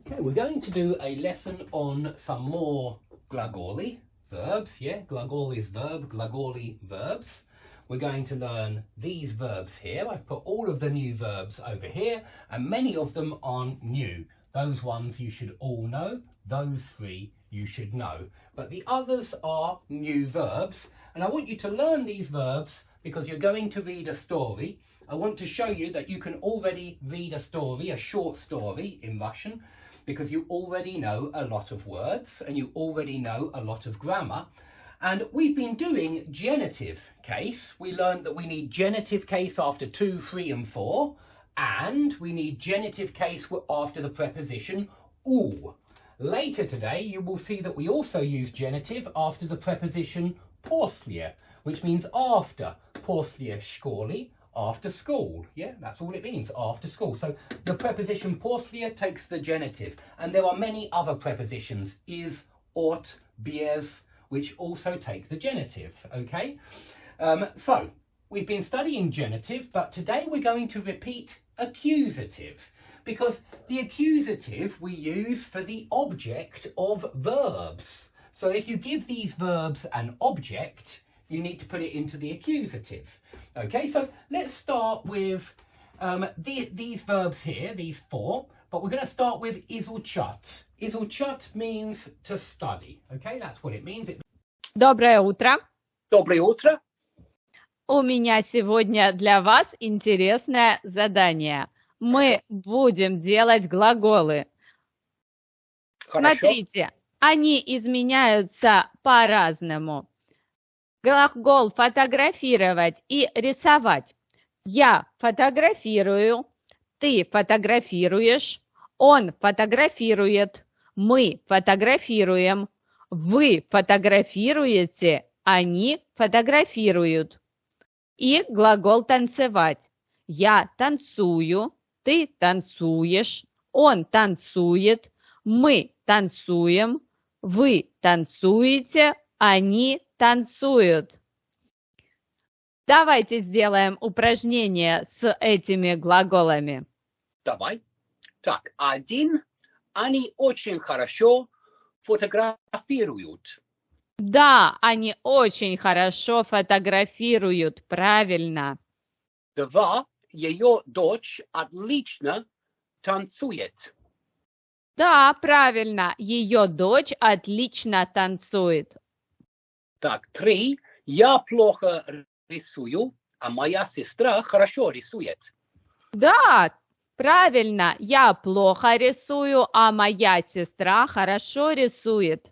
Okay, we're going to do a lesson on some more glagoli verbs. Yeah, glagol is verb, glagoli verbs. We're going to learn these verbs here. I've put all of the new verbs over here, and many of them aren't new. Those ones you should all know. Those three you should know. But the others are new verbs, and I want you to learn these verbs because you're going to read a story. I want to show you that you can already read a story, a short story in Russian, because you already know a lot of words and you already know a lot of grammar. And we've been doing genitive case. We learned that we need genitive case after 2, 3 and 4, and we need genitive case after the preposition u. Later today you will see that we also use genitive after the preposition после, which means after. После школы, after school. Yeah, that's all it means, after school. So the preposition после takes the genitive, and there are many other prepositions, is, ought, без, which also take the genitive. Okay, so we've been studying genitive, but today we're going to repeat accusative, because the accusative we use for the object of verbs. So if you give these verbs an object, you need to put it into the accusative. Okay, so let's start with these verbs here, these 4, but we're going to start with изучать. Изучать means to study. Okay, that's what it means. Доброе утро. Доброе утро. У меня сегодня для вас интересное задание. Мы будем делать глаголы. Хорошо. Смотрите, они изменяются по-разному. Глагол фотографировать и рисовать. Я фотографирую, ты фотографируешь, он фотографирует, мы фотографируем, вы фотографируете, они фотографируют. И глагол танцевать. Я танцую, ты танцуешь, он танцует, мы танцуем, вы танцуете, они танцуют. Давайте сделаем упражнение с этими глаголами. Давай. Так, 1. Они очень хорошо фотографируют. Да, они очень хорошо фотографируют, правильно. 2. Ее дочь отлично танцует. Да, правильно, ее дочь отлично танцует. Так, 3. Я плохо рисую, а моя сестра хорошо рисует. Да, правильно, я плохо рисую, а моя сестра хорошо рисует.